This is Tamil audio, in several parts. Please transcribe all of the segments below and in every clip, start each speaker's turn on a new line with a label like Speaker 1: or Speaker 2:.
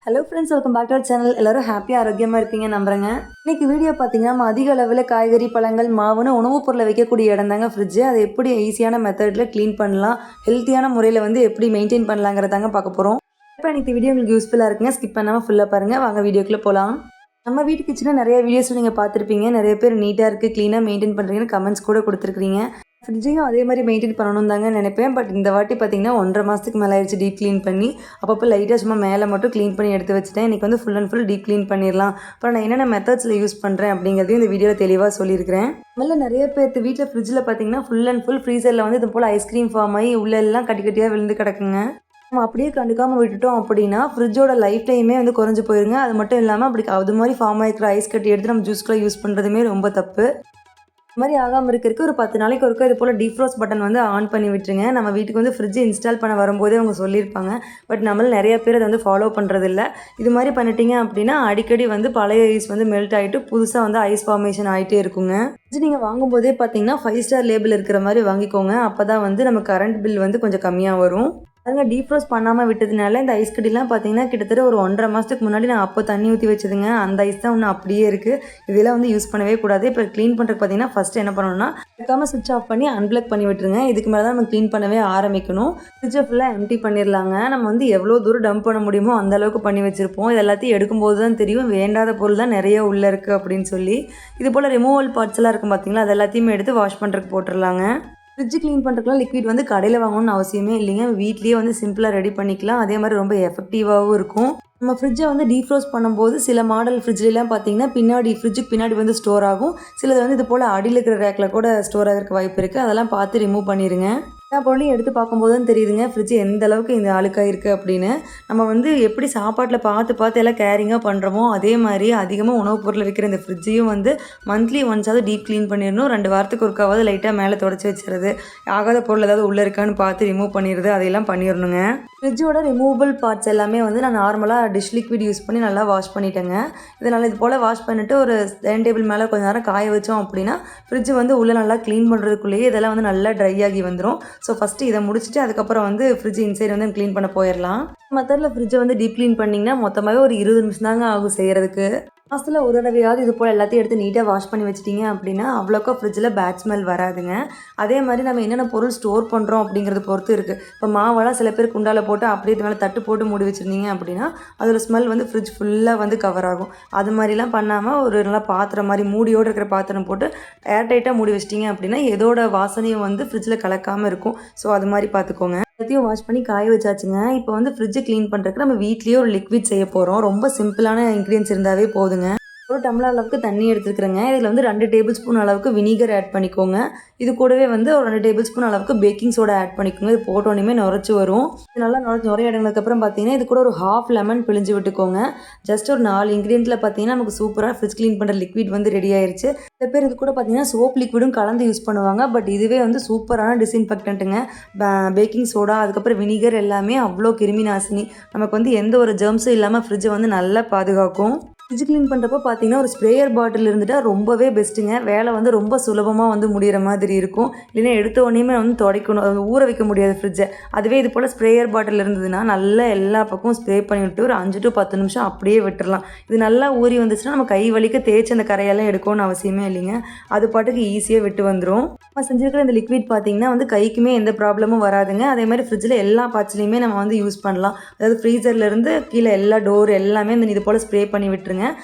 Speaker 1: Hello friends, welcome back to our channel. எல்லோரும் ஹாப்பியாக ஆரோக்கியமாக இருப்பீங்க நம்புறேங்க. இன்றைக்கி வீடியோ பார்த்தீங்கன்னா நம்ம அதிக அளவில் காய்கறி பழங்கள் மாவுன்னு உணவுப் பொருளை வைக்கக்கூடிய இடம் தாங்க ஃப்ரிட்ஜு. அதை எப்படி ஈஸியான மெத்தடில் க்ளீன் பண்ணலாம், ஹெல்த்தியான முறையில் எப்படி மெயின்டைன் பண்ணலாங்கிறதாங்க பார்க்க போகிறோம். இப்போ இன்றைக்கி வீடியோ உங்களுக்கு யூஸ்ஃபுல்லாக இருக்குங்க. ஸ்கிப் பண்ணாமல் ஃபுல்லாக பாருங்கள். வாங்க வீடியோக்குள்ளே போகலாம். நம்ம வீட்டு கிச்சனை நிறைய வீடியோஸ் நீங்கள் பார்த்துருப்பீங்க. நிறைய பேர் நீட்டாக இருக்குது, க்ளீனாக மெயின்டைன் பண்ணுறீங்கன்னு கமெண்ட்ஸ் கூட கொடுத்துருக்கீங்க. ஃப்ரிட்ஜையும் அதே மாதிரி மெயின்டைன் பண்ணணும் தாங்க நினைப்பேன். பட் இந்த வாட்டி பார்த்தீங்கன்னா 1.5 மாதத்துக்கு மேலே ஆயிடுச்சு டீப் க்ளீன் பண்ணி. அப்பப்போ லைட்டாக சும்மா மேலே மட்டும் க்ளீன் பண்ணி எடுத்து வச்சுட்டேன். இன்றைக்கி full and full deep clean பண்ணிடலாம். அப்புறம் நான் என்னென்ன மெத்தட்ஸில் யூஸ் பண்ணுறேன் அப்படிங்கிறதையும் இந்த வீடியோவில் தெளிவாக சொல்லியிருக்கிறேன். முதல்ல நிறைய பேர் வீட்டில் ஃப்ரிட்ஜில் பார்த்தீங்கன்னா ஃபுல் அண்ட் ஃபுல் ஃப்ரீசரில் இது போல் ஐஸ்கிரீம் ஃபார்ம் ஆகி உள்ளெல்லாம் கட்டி கட்டியாக விழுந்து கிடக்குங்க. நம்ம அப்படியே கண்டுக்காமல் விட்டுட்டோம் அப்படின்னா ஃப்ரிட்ஜோட லைஃப் டைமே குறைஞ்சி போயிருங்க. அது மட்டும் இல்லாமல் அப்படி அது மாதிரி ஃபார்ம் ஆகிருக்கிற ஐஸ் கட்டி எடுத்து நம்ம ஜூஸ்க்குள்ளே யூஸ் பண்ணுறதுமே ரொம்ப தப்பு. இது மாதிரி ஆகாமல் இருக்கிறதுக்கு ஒரு 10 நாளைக்கு ஒருக்கா இது போல் டீஃப்ரோஸ்ட் பட்டன் ஆன் பண்ணி விட்டுருங்க. நம்ம வீட்டுக்கு ஃப்ரிட்ஜ் இன்ஸ்டால் பண்ண வரும்போதே அவங்க சொல்லியிருப்பாங்க. பட் நம்மள நிறைய பேர் அதை ஃபாலோ பண்ணுறதில்ல. இது மாதிரி பண்ணிட்டீங்க அப்படின்னா அடிக்கடி பழைய ஐஸ் மெல்ட் ஆகிட்டு புதுசாக ஐஸ் ஃபார்மேஷன் ஆகிட்டே இருக்குங்க. ஃப்ரிட்ஜ் நீங்கள் வாங்கும்போதே பார்த்தீங்கன்னா 5 ஸ்டார் லேபிள் இருக்கிற மாதிரி வாங்கிக்கோங்க. அப்போ தான் நம்ம கரண்ட் பில் கொஞ்சம் கம்மியாக வரும். அதுங்க டீஃப்ரோஸ்ட் பண்ணாமல் விட்டதுனால இந்த ஐஸ் கட்டிலாம் பார்த்தீங்கன்னா கிட்டத்தட்ட ஒரு 1.5 மாதத்துக்கு முன்னாடி நான் அப்போ தண்ணி ஊற்றி வச்சதுங்க. அந்த ஐஸ் தான் இன்னும் அப்படியே இருக்குது. இதெல்லாம் யூஸ் பண்ணவே கூடாது. இப்போ க்ளீன் பண்ணுறதுக்கு பார்த்தீங்கன்னா ஃபஸ்ட்டு என்ன பண்ணணும்னா இருக்காமல் சுவிட்ச் ஆஃப் பண்ணி அன்பிளக் பண்ணி விட்டுருங்க. இதுக்கு மேலே தான் நம்ம க்ளீன் பண்ணவே ஆரம்பிக்கணும். ஃப்ரிட்ஜை ஃபுல்லாக எம்டி பண்ணிடலாங்க. நம்ம எவ்வளோ தூரம் டம்ப் பண்ண முடியுமோ அந்த அளவுக்கு பண்ணி வச்சுருப்போம். இது எல்லாத்தையும் எடுக்கும்போது தான் தெரியும் வேண்டாத பொருள் தான் நிறைய உள்ளே இருக்குது அப்படின்னு சொல்லி. இது போல் ரிமூவல் பார்ட்ஸ்லாம் இருக்கும் பார்த்தீங்களா, அது எல்லாத்தையுமே எடுத்து வாஷ் பண்ணுறதுக்கு போட்டுடலாங்க. ஃப்ரிட்ஜ் க்ளீன் பண்ணுறதுக்குலாம் லிக்விட் கடையில் வாங்கணும்னு அவசியமே இல்லைங்க. வீட்லேயே சிம்பிளாக ரெடி பண்ணிக்கலாம். அதே மாதிரி ரொம்ப எஃபெக்டிவாகவும் இருக்கும். நம்ம ஃப்ரிட்ஜை டீஃப்ரோஸ்ட் பண்ணும்போது சில மாடல் ஃப்ரிட்ஜ்லாம் பார்த்தீங்கன்னா ஃப்ரிட்ஜுக்கு பின்னாடி ஸ்டோர் ஆகும். சிலது இது போல் அடியில் இருக்கிற ரேக்கில் கூட ஸ்டோர் ஆகிறதுக்கு வாய்ப்பு இருக்குது. அதெல்லாம் பார்த்து ரிமூவ் பண்ணிடுங்க. எல்லா பொருளையும் எடுத்து பார்க்கும்போது தான் தெரியுதுங்க ஃப்ரிட்ஜ் எந்த அளவுக்கு இந்த அழுக்காக இருக்குது அப்படின்னு. நம்ம எப்படி சாப்பாட்டில் பார்த்து எல்லாம் கேரிங்காக பண்ணுறோமோ அதே மாதிரி அதிகமாக உணவுப் பொருளை வைக்கிற இந்த ஃப்ரிட்ஜையும் மந்த்லி ஒன்ஸாவது டீப் க்ளீன் பண்ணிடணும். 2 வாரத்துக்கு ஒருக்காவது லைட்டாக மேலே தொடச்சி வச்சுருது. ஆகாத பொருள் ஏதாவது உள்ளே இருக்கான்னு பார்த்து ரிமூவ் பண்ணிடுது. அதையெல்லாம் பண்ணிடணுங்க. ஃப்ரிட்ஜோட ரிமூவபிள் பார்ட்ஸ் எல்லாமே நான் நார்மலாக டிஷ் லிக்விட் யூஸ் பண்ணி நல்லா வாஷ் பண்ணிட்டேங்க. இதனால் இது போல் வாஷ் பண்ணிவிட்டு ஒரு டைனிங் டேபிள் மேலே கொஞ்சம் நேரம் காய வச்சோம் அப்படின்னா ஃப்ரிட்ஜ் உள்ளே நல்லா க்ளீன் பண்ணுறதுக்குள்ளேயே இதெல்லாம் நல்லா ட்ரை ஆகி வந்துடும். ஸோ ஃபஸ்ட்டு இதை முடிச்சுட்டு அதுக்கப்புறம் ஃப்ரிட்ஜ் இன்சைடு க்ளீன் பண்ண போயிடலாம். மெத்தடில் ஃப்ரிட்ஜை டீப் க்ளீன் பண்ணிங்கன்னா மொத்தமாகவே ஒரு 20 நிமிஷம் தாங்க ஆகும் செய்கிறதுக்கு. மாதத்தில் ஒரு தடவையாவது இது போல் எல்லாத்தையும் எடுத்து நீட்டாக வாஷ் பண்ணி வச்சிட்டிங்க அப்படின்னா அவ்வளோக்கா ஃப்ரிட்ஜில் பேட் ஸ்மெல் வராதுங்க. அதே மாதிரி நம்ம என்னென்ன பொருள் ஸ்டோர் பண்ணுறோம் அப்படிங்கிறத பொறுத்து இருக்குது. இப்போ மாவெல்லாம் சில பேர் குண்டால போட்டு அப்படியே இது மேலே தட்டு போட்டு மூடி வச்சுருந்தீங்க அப்படின்னா அதோட ஸ்மெல் ஃப்ரிட்ஜ் ஃபுல்லாக கவர் ஆகும். அது மாதிரிலாம் பண்ணாமல் ஒரு நல்லா பாத்திரம் மாதிரி மூடியோடு இருக்கிற பாத்திரம் போட்டு ஏர்டைட்டாக மூடி வச்சிட்டிங்க அப்படின்னா எதோட வாசனையும் ஃப்ரிட்ஜில் கலக்காமல் இருக்கும். ஸோ அது மாதிரி பார்த்துக்கோங்க. எல்லாத்தையும் வாஷ் பண்ணி காய வச்சாச்சுங்க. இப்போ ஃப்ரிட்ஜை க்ளீன் பண்ணுறதுக்கு நம்ம வீட்லேயே ஒரு லிக்விட் செய்ய போகிறோம். ரொம்ப சிம்பிளான இன்க்ரீடியன்ஸ் இருந்தாவே போதுங்க. ஒரு டம்ளர் அளவுக்கு தண்ணி எடுத்துக்கிறேங்க. இதில் 2 டேபிள் ஸ்பூன் அளவுக்கு வினிகர் ஆட் பண்ணிக்கோங்க. இது கூடவே ஒரு 2 டேபிள் ஸ்பூன் அளவுக்கு பேக்கிங் சோடா ஆட் பண்ணிக்கோங்க. இது போட்டோன்னே நுரைச்சி வரும். இது நல்லா நுரைய இடங்களுக்கப்புறம் பார்த்தீங்கன்னா இது கூட ஒரு 1/2 லெமன் பிழிஞ்சு விட்டுக்கோங்க. ஜஸ்ட் ஒரு 4 இன்க்ரீடியன்ட்டில் பார்த்தீங்கன்னா நமக்கு சூப்பராக ஃப்ரிட்ஜ் க்ளீன் பண்ணுற லிக்விட் ரெடி ஆயிடுச்சு. சில பேர் இது கூட பார்த்தீங்கன்னா சோப் லிக்விடும் கலந்து யூஸ் பண்ணுவாங்க. பட் இதுவே சூப்பரான டிஸ்இன்ஃபெக்டன்ட்டுங்க. பேக்கிங் சோடா அதுக்கப்புறம் வினிகர் எல்லாமே அவ்வளோ கிருமி நாசினி. நமக்கு எந்த ஒரு ஜெர்ம்ஸும் இல்லாமல் ஃப்ரிட்ஜை நல்லா பாதுகாக்கும். ஃப்ரிட்ஜ் க்ளீன் பண்ணுறப்போ பார்த்தீங்கன்னா ஒரு ஸ்ப்ரேயர் பாட்டில் இருந்துட்டால் ரொம்பவே பெஸ்ட்டுங்க. வேலை ரொம்ப சுலபமாக முடிகிற மாதிரி இருக்கும். இல்லைன்னா எடுத்த உடனேயுமே துடைக்கணும், ஊற வைக்க முடியாது ஃப்ரிட்ஜை. அதுவே இது போல் ஸ்ப்ரேயர் பாட்டில் இருந்ததுன்னா நல்லா எல்லா பக்கமும் ஸ்ப்ரே பண்ணிவிட்டு ஒரு 5 to 10 நிமிஷம் அப்படியே விட்டுடலாம். இது நல்லா ஊறி வந்துச்சுன்னா நம்ம கை வலிக்க தேய்ச்சி அந்த கரையெல்லாம் எடுக்கணும்னு அவசியமே இல்லைங்க. அது பாட்டுக்கு ஈஸியாக விட்டு வந்துடும். நம்ம செஞ்சுருக்கிற இந்த லிக்விட் பார்த்தீங்கன்னா கைக்குமே எந்த ப்ராப்ளமும் வராதுங்க. அதே மாதிரி ஃப்ரிட்ஜில் எல்லா பார்ட்ஸ்லையுமே நம்ம யூஸ் பண்ணலாம். அதாவது ஃப்ரீசர்லேருந்து கீழே எல்லா டோர் எல்லாமே இது போல் ஸ்ப்ரே பண்ணி விட்டுருங்க.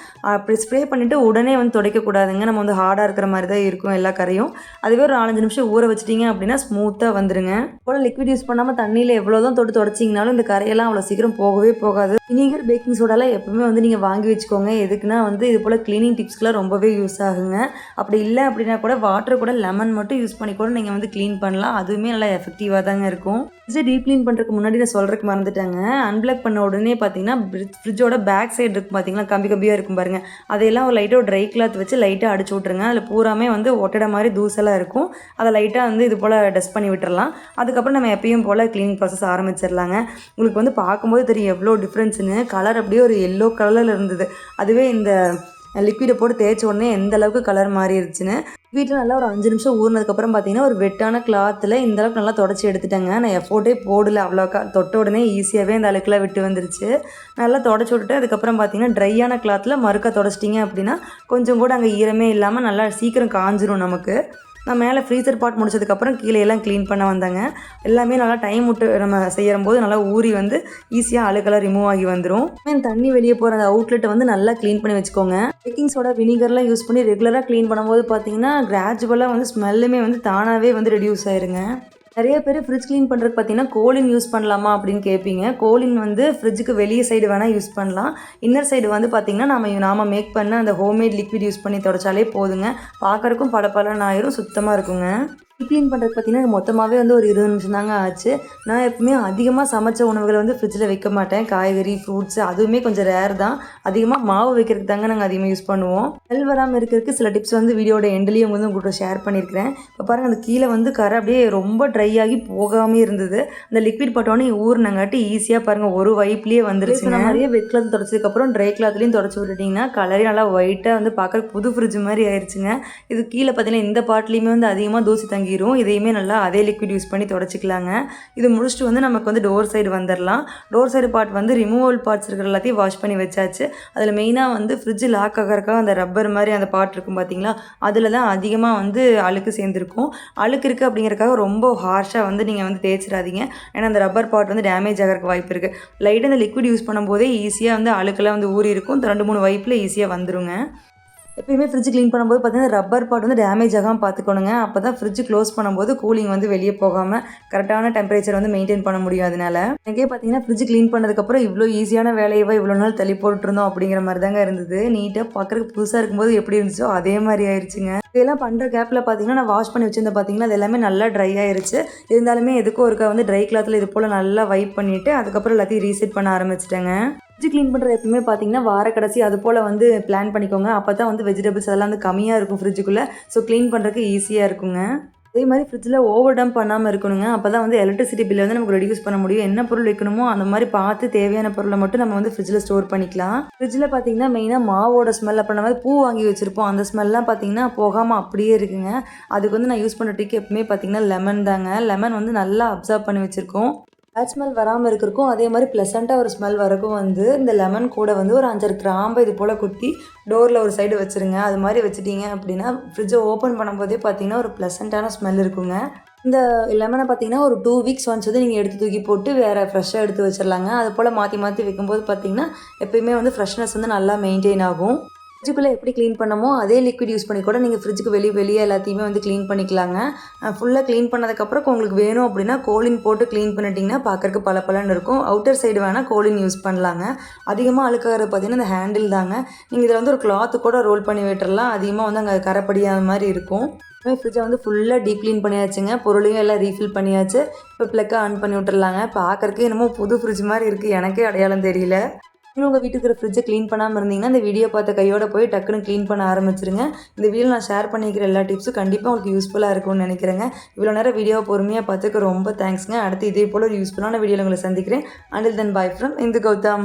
Speaker 1: அப்படி ஸ்ப்ரே பண்ணிவிட்டு உடனே துடைக்கக்கூடாதுங்க. நம்ம ஹார்டாக இருக்கிற மாதிரி தான் இருக்கும் எல்லா கரையும். அதுவே ஒரு 4-5 நிமிஷம் ஊற வச்சிட்டிங்க அப்படின்னா ஸ்மூத்தாக வந்துடுங்க. போல் லிக்விட் யூஸ் பண்ணாமல் தண்ணியில் எவ்வளோதான் தொடச்சிங்கனாலும் இந்த கரையெல்லாம் அவ்வளோ சீக்கிரம் போகவே போகாது. வினிகர் பேக்கிங் சோடாலாம் எப்பவுமே நீங்கள் வாங்கி வச்சுக்கோங்க. எதுக்குன்னா இது போல் க்ளீனிங் டிப்ஸ்க்குலாம் ரொம்பவே யூஸ் ஆகுங்க. அப்படி இல்லை அப்படின்னா கூட வாட்டர் கூட லெமன் மட்டும் யூஸ் பண்ணி கூட நீங்கள் க்ளீன் பண்ணலாம். அதுவுமே நல்லா எஃபெக்டிவாக தாங்க இருக்கும். ஃப்ரிட்ஜை டீப் க்ளீன் பண்ணுறதுக்கு முன்னாடி நான் சொல்கிறதுக்கு மறந்துட்டாங்க. அன்பிளாக் பண்ண உடனே பார்த்தீங்கன்னா ஃப்ரிட்ஜோட பேக் சைடு இருக்கும் பார்த்தீங்கன்னா கம்பியாக இருக்கும் பாருங்கள். அதையெல்லாம் ஒரு லைட்டாக ஒரு ட்ரை கிளாத் வச்சு லைட்டாக அடிச்சு விட்ருங்க. அதில் பூராமே ஒட்டடை மாதிரி தூசெல்லாம் இருக்கும். அதை லைட்டாக இது போல் டஸ்ட் பண்ணி விட்டுறலாம். அதுக்கப்புறம் நம்ம எப்பயும் போல் க்ளீனிங் ப்ராசஸ் ஆரம்பிச்சிடலாங்க. உங்களுக்கு பார்க்கும்போது தெரியும் எவ்வளோ டிஃப்ரென்ஸுன்னு. கலர் அப்படியே ஒரு எல்லோ கலரில் இருந்தது. அதுவே இந்த லிக்விடை போட்டு தேய்ச்ச உடனே எந்த அளவுக்கு கலர் மாறிடுச்சுன்னு. வீட்டில் நல்லா ஒரு 5 நிமிஷம் ஊறினதுக்கப்புறம் பார்த்தீங்கன்னா ஒரு வெட்டான கிளாத்தில் இந்த அளவுக்கு நல்லா தொடச்சி எடுத்துட்டேங்க. நான் எஃபோர்ட்டே போடல, அவ்வளோக்கா தொட்ட உடனே ஈஸியாகவே இந்த அழுக்கெல்லாம் விட்டு வந்துருச்சு. நல்லா தொடச்சி விட்டுட்டு அதுக்கப்புறம் பார்த்தீங்கன்னா ட்ரையான கிளாத்தில் மறுக்க தொடச்சிட்டிங்க அப்படின்னா கொஞ்சம் கூட அங்கே ஈரமே இல்லாமல் நல்லா சீக்கிரம் காஞ்சிரும் நமக்கு. நான் மேலே ஃப்ரீசர் பாட் முடிச்சதுக்கப்புறம் கீழே எல்லாம் க்ளீன் பண்ண வந்தேங்க. எல்லாமே நல்லா டைம் விட்டு நம்ம செய்யும்போது நல்லா ஊறி வந்து ஈஸியாக அழுக்கெல்லாம் ரிமூவ் ஆகி வந்துடும். தண்ணி வெளியே போகிற அந்த அவுட்லெட்டை வந்து நல்லா க்ளீன் பண்ணி வச்சுக்கோங்க. பேக்கிங் சோடா வினிகர்லாம் யூஸ் பண்ணி ரெகுலராக க்ளீன் பண்ணும்போது பார்த்தீங்கன்னா கிராஜுவலாக வந்து ஸ்மெல்லுமே வந்து தானாகவே வந்து ரெடியூஸ் ஆயிருங்க. நிறைய பேர் ஃப்ரிட்ஜ் க்ளீன் பண்ணுறதுக்கு பார்த்தீங்கன்னா கோலின் யூஸ் பண்ணலாமா அப்படின்னு கேட்பீங்க. கோலின் வந்து ஃப்ரிட்ஜுக்கு வெளியே சைடு வேணால் யூஸ் பண்ணலாம். இன்னர் சைடு வந்து பார்த்திங்கன்னா நாம மேக் பண்ண அந்த ஹோம்மேட் லிக்விட் யூஸ் பண்ணி தொடச்சாலே போதுங்க. பார்க்குறக்கும் பளபளன்னு ஆயிரும், சுத்தமாக இருக்குங்க. க்ளீன் பண்ணுறதுக்கு பார்த்தீங்கன்னா மொத்தமாகவே வந்து ஒரு 20 நிமிஷம் தாங்க ஆச்சு. நான் எப்பவுமே அதிகமாக சமைச்ச உணவுகளை வந்து ஃப்ரிட்ஜில் வைக்க மாட்டேன். காய்கறி, ஃப்ரூட்ஸ் அதுவுமே கொஞ்சம் ரேர் தான். அதிகமாக மாவு வைக்கிறதுக்கு தாங்க நாங்கள் அதிகமாக யூஸ் பண்ணுவோம். ஸ்மெல் வராமல் இருக்கிறதுக்கு சில டிப்ஸ் வந்து வீடியோட எண்ட்லேயும் வந்து உங்கள்கிட்ட ஷேர் பண்ணியிருக்கிறேன். இப்போ பாருங்கள், அந்த கீழே வந்து கரை அப்படியே ரொம்ப ட்ரை ஆகி போகாமே இருந்தது. அந்த லிக்விட் போட்டோன்னே ஊறினங்காட்டி ஈஸியாக பாருங்கள் ஒரு வைப்லேயே வந்துருச்சு. நிறைய வெட் கிளாத் தொடச்சதுக்கப்புறம் ட்ரை கிளாத்லேயும் தொடச்சி விட்டுட்டிங்கன்னா கலரே நல்லா ஒயிட்டாக வந்து பார்க்குறதுக்கு புது ஃப்ரிட்ஜ் மாதிரி ஆயிடுச்சுங்க. இது கீழே பார்த்தீங்கன்னா இந்த பாட்லேயுமே வந்து அதிகமாக தூசி தங்கி இதையுமே நல்லா அதே லிக்விட் யூஸ் பண்ணி தொடச்சிக்கலாங்க. இது முடிச்சுட்டு வந்து நமக்கு வந்து டோர் சைடு வந்துடலாம். டோர் சைடு பார்ட் வந்து ரிமூவல் பார்ட்ஸ் இருக்கிற எல்லாத்தையும் வாஷ் பண்ணி வச்சாச்சு. அதில் மெயினாக வந்து ஃப்ரிட்ஜ் லாக் ஆகிறதுக்காக அந்த ரப்பர் மாதிரி அந்த பார்ட் இருக்கும் பார்த்தீங்களா, அதில் தான் அதிகமாக வந்து அழுக்கு சேர்ந்துருக்கும். அழுக்கு இருக்குது அப்படிங்கிறதுக்காக ரொம்ப ஹார்ஷாக வந்து நீங்கள் வந்து தேய்ச்சிடாதீங்க. ஏன்னா அந்த ரப்பர் பார்ட் வந்து டேமேஜ் ஆகிறதுக்கு வாய்ப்பு இருக்குது. லைட்டாக அந்த லிக்விட் யூஸ் பண்ணும்போதே ஈஸியாக வந்து அழுக்கெல்லாம் வந்து ஊறி இருக்கும். 2-3 வைப்பில் ஈஸியாக வந்துருங்க. எப்பயுமே ஃப்ரிட்ஜ் க்ளீன் பண்ணும்போது பார்த்தீங்கன்னா ரப்பர் பார்ட் வந்து டேமேஜ் ஆகாமல் பார்த்துக்கணுங்க. அப்போ தான் ஃப்ரிட்ஜ் க்ளோஸ் பண்ணும்போது கூலிங் வந்து வெளியே போகாமல் கரெக்டான டெம்பரேச்சர் வந்து மெயின்டைன் பண்ண முடியும். அதனால எனக்கே பார்த்தீங்கன்னா ஃப்ரிட்ஜ் க்ளீன் பண்ணதுக்கப்புறம் இவ்வளோ ஈஸியான வேலையவா இவ்வளோ நாள் தள்ளி போட்டுருந்தோம் அப்படிங்கிற மாதிரி தாங்க இருந்தது. நீட்டாக பார்க்குறதுக்கு புதுசாக இருக்கும்போது எப்படி இருந்துச்சோ அதே மாதிரி ஆயிடுச்சுங்க. இதெல்லாம் பண்ணுற கேப்பில் பார்த்தீங்கன்னா நான் வாஷ் பண்ணி வச்சுருந்தேன் பார்த்தீங்கன்னா அது எல்லாமே நல்லா ட்ரை ஆயிருச்சு. இருந்தாலுமே எதுக்கும் ஒருக்கா வந்து ட்ரை கிளாத்தில் இது போல் நல்லா வைப் பண்ணிவிட்டு அதுக்கப்புறம் எல்லாத்தையும் ரீசெட் பண்ண ஆரம்பிச்சிட்டேங்க. ஃப்ரிட்ஜ் க்ளீன் பண்ணுறது எப்பவுமே பார்த்தீங்கன்னா வார கடைசி அது போல் வந்து பிளான் பண்ணிக்கோங்க. அப்போ தான் வந்து வெஜிடபிள்ஸ் அதெல்லாம் வந்து கம்மியாக இருக்கும் ஃப்ரிட்ஜுக்குள்ளே. ஸோ க்ளீன் பண்ணுறதுக்கு ஈஸியாக இருக்குங்க. அதே மாதிரி ஃப்ரிட்ஜில் ஓவர் டம்ப் பண்ணாமல் இருக்கணுங்க. அப்போ தான் வந்து எலக்ட்ரிசிட்டி பில்லை வந்து நமக்கு ரெடியூஸ் பண்ண முடியும். என்ன பொருள் வைக்கணுமோ அந்த மாதிரி பார்த்து தேவையான பொருளை மட்டும் நம்ம வந்து ஃப்ரிட்ஜில் ஸ்டோர் பண்ணிக்கலாம். ஃப்ரிட்ஜில் பார்த்தீங்கன்னா மெயினாக மாவோட ஸ்மெல், அப்புறம் நம்ம பூ வாங்கி வச்சுருப்போம், அந்த ஸ்மெல்லாம் பார்த்தீங்கன்னா போகாமல் அப்படியே இருக்குங்க. அதுக்கு வந்து நான் யூஸ் பண்ணுற ட்ரிக் எப்பவுமே பார்த்தீங்கன்னா லெமன் தாங்க. லெமன் வந்து நல்லா அப்சர்வ் பண்ணி வச்சுருக்கோம். பேட் ஸ்மெல் வராமல் இருக்கிறக்கும் அதே மாதிரி ப்ளசண்ட்டாக ஒரு ஸ்மெல் வரக்கும் வந்து இந்த லெமன் கூட வந்து ஒரு 5-6 கிராம்பு இது போல் குத்தி டோரில் ஒரு சைடு வச்சுருங்க. அது மாதிரி வச்சுட்டிங்க அப்படின்னா ஃப்ரிட்ஜை ஓப்பன் பண்ணும்போதே பார்த்தீங்கன்னா ஒரு ப்ளசண்ட்டான ஸ்மெல் இருக்குங்க. இந்த லெமனை பார்த்தீங்கன்னா ஒரு 2 வீக்ஸ் ஒன்ஸ் வந்து நீங்கள் எடுத்து தூக்கி போட்டு வேறு ஃப்ரெஷ்ஷாக எடுத்து வச்சிடலாங்க. அது போல் மாற்றி மாற்றி வைக்கும்போது பார்த்தீங்கன்னா எப்பயுமே வந்து ஃப்ரெஷ்னஸ் வந்து நல்லா மெயின்டைன் ஆகும். ஃப்ரிட்ஜுக்குள்ளே எப்படி க்ளீன் பண்ணமோ அதே லிக்விட் யூஸ் பண்ணி கூட நீங்கள் ஃப்ரிட்ஜுக்கு வெளியே எல்லாத்தையுமே வந்து க்ளீன் பண்ணிக்கலாங்க. ஃபுல்லாக க்ளீன் பண்ணதுக்கப்புறம் உங்களுக்கு வேணும் அப்படின்னா கோலின் போட்டு க்ளீன் பண்ணிட்டிங்கன்னா பார்க்குறக்கு பளபளன்னு இருக்கும். அவுட்டர் சைடு வேணால் கோலின் யூஸ் பண்ணலாங்க. அதிகமாக அழுக்காகிறது பார்த்தீங்கன்னா இந்த ஹேண்டில் தாங்க. நீங்கள் இதில் வந்து ஒரு கிளாத்து கூட ரோல் பண்ணி விட்டுறலாம். அதிகமாக வந்து அங்கே கரைப்படியாத மாதிரி இருக்கும். ஃப்ரிட்ஜை வந்து ஃபுல்லாக டீப் க்ளீன் பண்ணியாச்சுங்க. பொருளையும் எல்லாம் ரீஃபில் பண்ணியாச்சு. இப்போ ப்ளக்கை ஆன் பண்ணி விட்டுறலாங்க. பார்க்குறக்கு என்னமோ புது ஃப்ரிட்ஜ் மாதிரி இருக்குது, எனக்கே அடையாளம் தெரியல. இன்னும் உங்கள் வீட்டுக்கு இருக்கிற ஃப்ரிட்ஜை க்ளீன் பண்ணாமல் இருந்தீங்கன்னா இந்த வீடியோ பார்த்த கையோட போய் டக்குன்னு க்ளீன் பண்ண ஆரம்பிச்சிருங்க. இந்த வீடியோ நான் ஷேர் பண்ணிக்கிற எல்லா டிப்ஸும் கண்டிப்பாக உங்களுக்கு யூஸ்ஃபுல்லாக இருக்கும்னு நினைக்கிறேங்க. இவ்வளோ நேரம் வீடியோவை பொறுமையாக பார்த்துக்க ரொம்ப தேங்க்ஸ்ங்க. அடுத்து இதே போல் ஒரு யூஸ்ஃபுல்லான வீடியோவில் உங்களை சந்திக்கிறேன். Until then, bye from Indu Gautam.